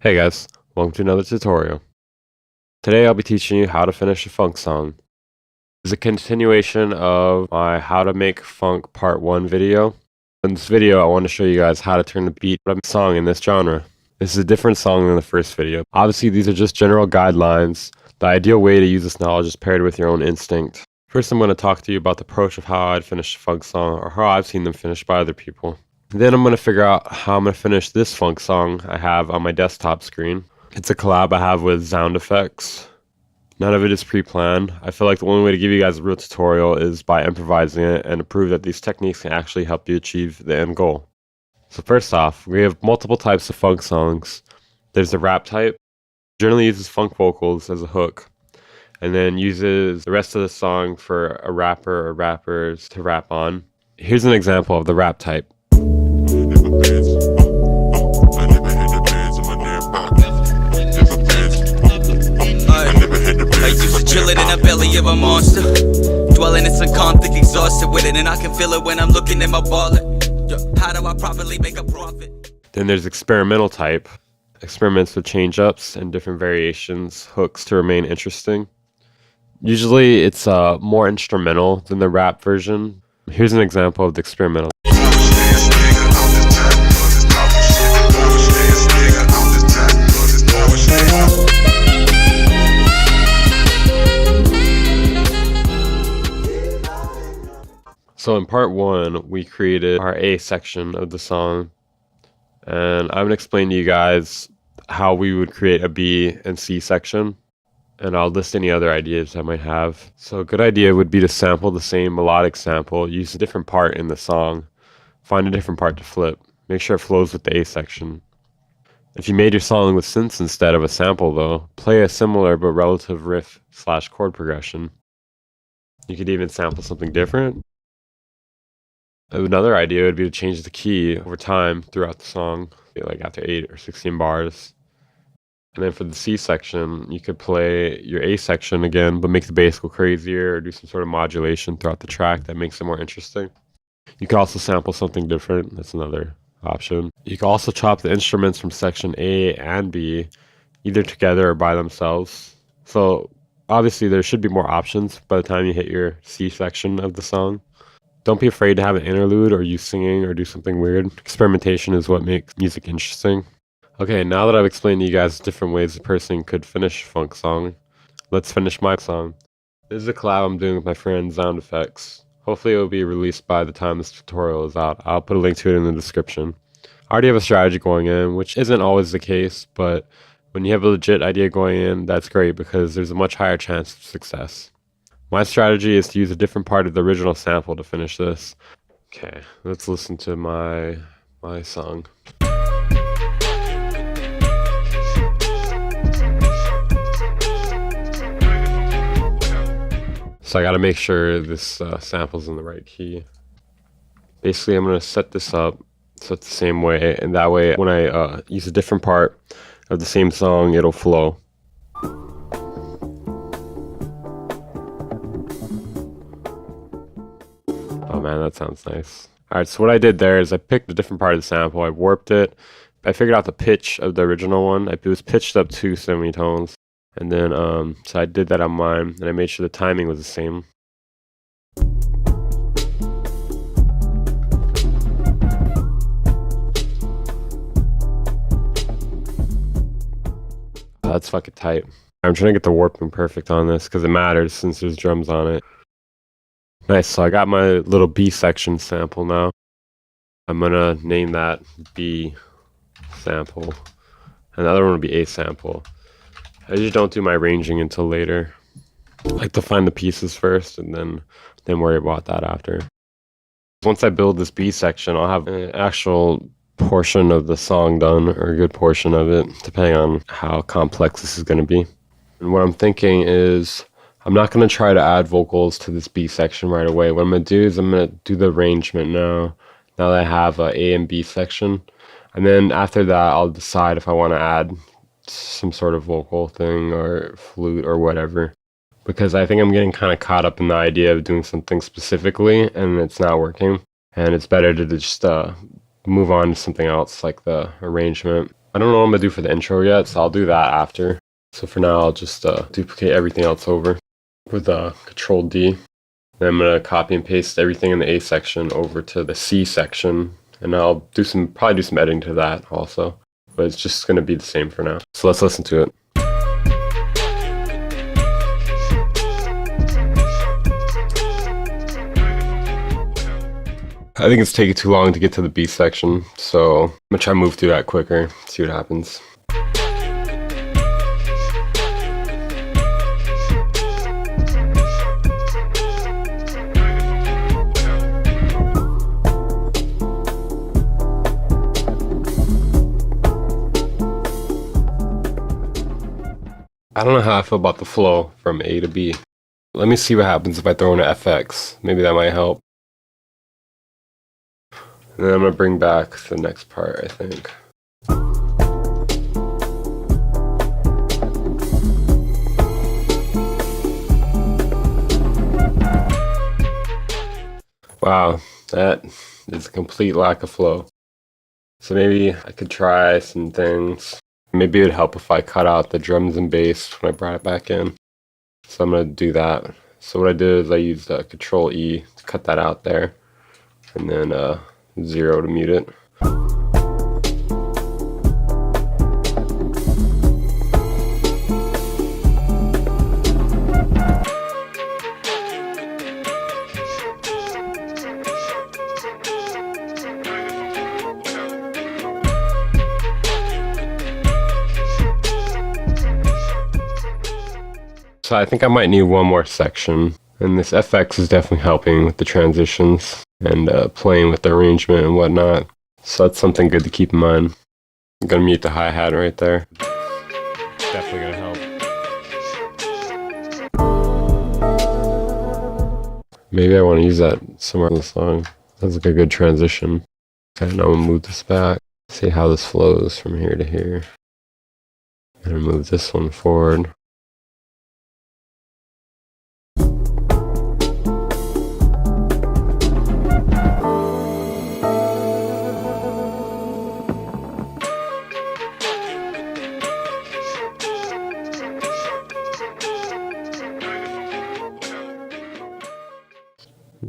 Hey guys, welcome to another tutorial. Today I'll be teaching you how to finish a funk song. This is a continuation of my how to make funk part 1 video. In this video I want to show you guys how to turn the beat of a song in this genre. This is a different song than the first video. Obviously these are just general guidelines. The ideal way to use this knowledge is paired with your own instinct. First I'm going to talk to you about the approach of how I'd finish a funk song or how I've seen them finished by other people. Then I'm going to figure out how I'm going to finish this funk song I have on my desktop screen. It's a collab I have with sound effects. None of it is pre-planned. I feel like the only way to give you guys a real tutorial is by improvising it and to prove that these techniques can actually help you achieve the end goal. So first off, we have multiple types of funk songs. There's the rap type. Generally uses funk vocals as a hook and then uses the rest of the song for a rapper or rappers to rap on. Here's an example of the rap type. I used to chill it in the belly of a monster, dwelling in some calm, think exhausted with it, and I can feel it when I'm looking at my wallet. How do I properly make a profit? Then there's experimental type. Experiments with change-ups and different variations, hooks to remain interesting. Usually it's more instrumental than the rap version. Here's an example of the experimental. So in part 1, we created our A section of the song, and I'm going to explain to you guys how we would create a B and C section, and I'll list any other ideas I might have. So a good idea would be to sample the same melodic sample, use a different part in the song, find a different part to flip, make sure it flows with the A section. If you made your song with synths instead of a sample though, play a similar but relative riff / chord progression. You could even sample something different. Another idea would be to change the key over time throughout the song, like after 8 or 16 bars. And then for the C section, you could play your A section again, but make the bass go crazier or do some sort of modulation throughout the track that makes it more interesting. You could also sample something different. That's another option. You can also chop the instruments from section A and B, either together or by themselves. So obviously there should be more options by the time you hit your C section of the song. Don't be afraid to have an interlude or use singing or do something weird. Experimentation is what makes music interesting. Okay, now that I've explained to you guys different ways a person could finish a funk song, let's finish my song. This is a collab I'm doing with my friend Sound Effects. Hopefully it will be released by the time this tutorial is out. I'll put a link to it in the description. I already have a strategy going in, which isn't always the case, but when you have a legit idea going in, that's great because there's a much higher chance of success. My strategy is to use a different part of the original sample to finish this. Okay, let's listen to my song. So I gotta make sure this sample's in the right key. Basically, I'm gonna set this up so it's the same way, and that way when I use a different part of the same song, it'll flow. Oh man, that sounds nice. Alright, so what I did there is I picked a different part of the sample, I warped it, I figured out the pitch of the original one. It was pitched up 2 semitones. And then, so I did that on mine, and I made sure the timing was the same. That's fucking tight. I'm trying to get the warping perfect on this because it matters since there's drums on it. Nice, so I got my little B section sample now. I'm gonna name that B sample. And the other one will be A sample. I usually don't do my arranging until later. I like to find the pieces first and then worry about that after. Once I build this B section, I'll have an actual portion of the song done, or a good portion of it, depending on how complex this is going to be. And what I'm thinking is, I'm not going to try to add vocals to this B section right away. What I'm going to do is I'm going to do the arrangement now that I have a A and B section. And then after that, I'll decide if I want to add some sort of vocal thing or flute or whatever, because I think I'm getting kind of caught up in the idea of doing something specifically and it's not working, and it's better to just move on to something else like the arrangement. I don't know what I'm gonna do for the intro yet, so I'll do that after. So for now, I'll just duplicate everything else over with Control D. Then I'm gonna copy and paste everything in the A section over to the C section, and I'll probably do some editing to that also. But it's just gonna be the same for now. So let's listen to it. I think it's taking too long to get to the B section, so I'm gonna try to move through that quicker, see what happens. I don't know how I feel about the flow from A to B. Let me see what happens if I throw in an FX. Maybe that might help. And then I'm gonna bring back the next part, I think. Wow, that is a complete lack of flow. So maybe I could try some things. Maybe it would help if I cut out the drums and bass when I brought it back in. So I'm gonna do that. So what I did is I used Control E to cut that out there, and then 0 to mute it. So I think I might need one more section, and this FX is definitely helping with the transitions and playing with the arrangement and whatnot. So that's something good to keep in mind. I'm gonna mute the hi-hat right there. Definitely gonna help. Maybe I want to use that somewhere in the song. That's like a good transition. Okay, now we'll move this back. See how this flows from here to here. And move this one forward.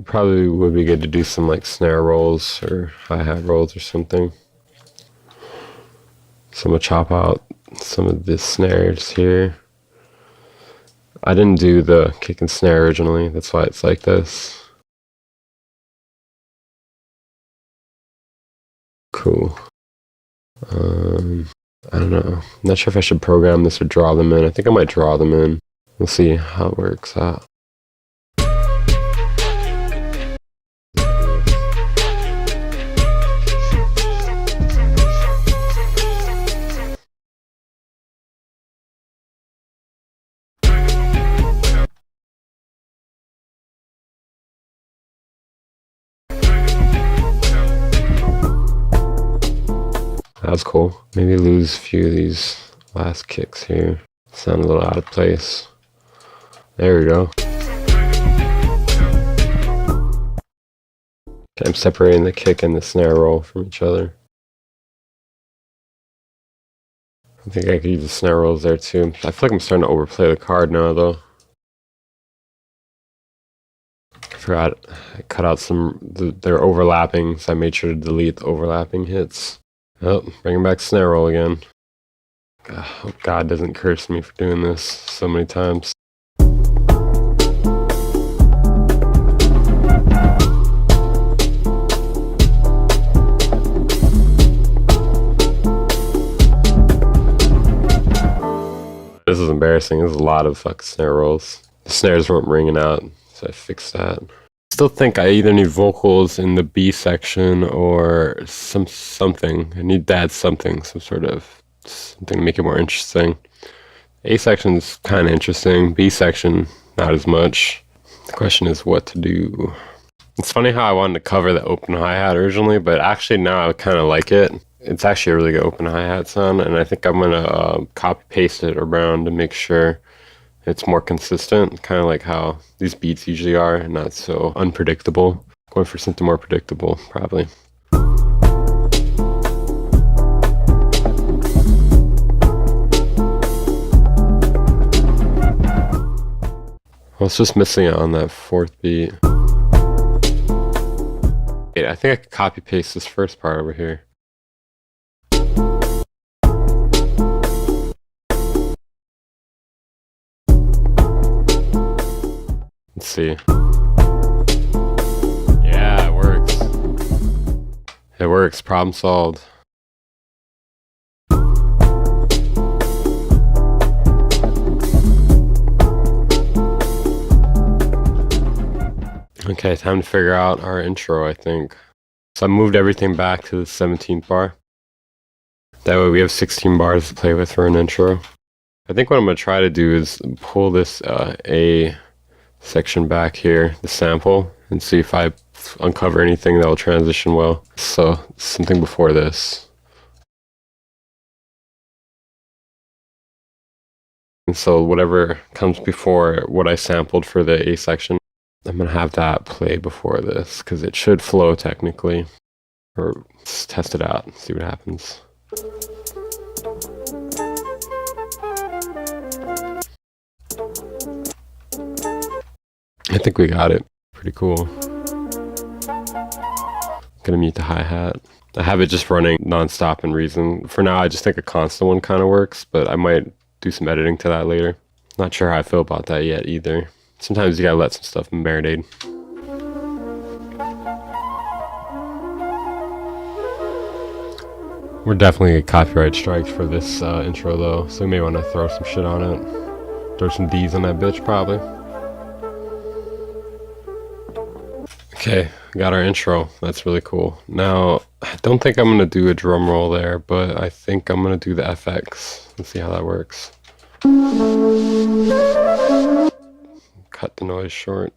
Probably would be good to do some like snare rolls or hi-hat rolls or something. So I'm gonna chop out some of the snares here. I didn't do the kick and snare originally, that's why it's like this. Cool. I don't know. I'm not sure if I should program this or draw them in. I think I might draw them in. We'll see how it works out. That was cool. Maybe lose a few of these last kicks here. Sound a little out of place. There we go. Okay, I'm separating the kick and the snare roll from each other. I think I could use the snare rolls there too. I feel like I'm starting to overplay the card now though. I forgot I cut out they're overlapping, so I made sure to delete the overlapping hits. Oh, bringing back snare roll again. God, hope God doesn't curse me for doing this so many times. This is embarrassing. There's a lot of fucking snare rolls. The snares weren't ringing out, so I fixed that. Still think I either need vocals in the B section or something. I need to add something, some sort of something to make it more interesting. A section's kind of interesting. B section, not as much. The question is what to do. It's funny how I wanted to cover the open hi-hat originally, but actually now I kind of like it. It's actually a really good open hi-hat sound, and I think I'm gonna copy paste it around to make sure it's more consistent, kind of like how these beats usually are, and not so unpredictable. Going for something more predictable, probably. it's just missing it on that fourth beat. Wait, I think I could copy paste this first part over here. Let's see. Yeah, it works. It works. Problem solved. Okay, time to figure out our intro, I think. So I moved everything back to the 17th bar. That way we have 16 bars to play with for an intro. I think what I'm going to try to do is pull this A section back here, the sample, and see if I uncover anything that will transition well. So something before this. And so whatever comes before what I sampled for the A section, I'm going to have that play before this because it should flow technically. Or let's test it out and see what happens. I think we got it. Pretty cool. Gonna mute the hi-hat. I have it just running non-stop in Reason. For now, I just think a constant one kind of works, but I might do some editing to that later. Not sure how I feel about that yet either. Sometimes you gotta let some stuff marinate. We're definitely gonna get copyright strikes for this intro though, so we may want to throw some shit on it. Throw some D's on that bitch probably. Okay, got our intro. That's really cool. Now, I don't think I'm going to do a drum roll there, but I think I'm going to do the FX. Let's see how that works. Cut the noise short.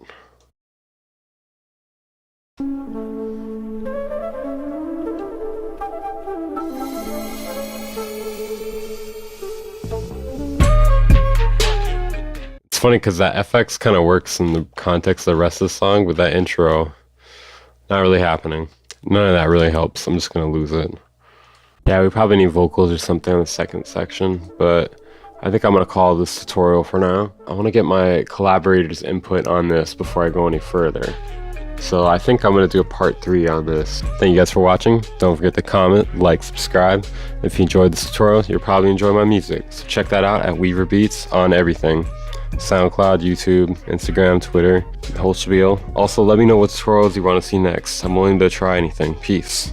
It's funny because that FX kind of works in the context of the rest of the song, but that intro, not really happening. None of that really helps. I'm just going to lose it. Yeah, we probably need vocals or something on the second section, but I think I'm going to call this tutorial for now. I want to get my collaborators' input on this before I go any further. So I think I'm going to do a part 3 on this. Thank you guys for watching. Don't forget to comment, like, subscribe. If you enjoyed this tutorial, you'll probably enjoy my music. So check that out at Weaver Beats on everything. SoundCloud, YouTube, Instagram, Twitter, the whole spiel. Also, let me know what tutorials you want to see next. I'm willing to try anything. Peace.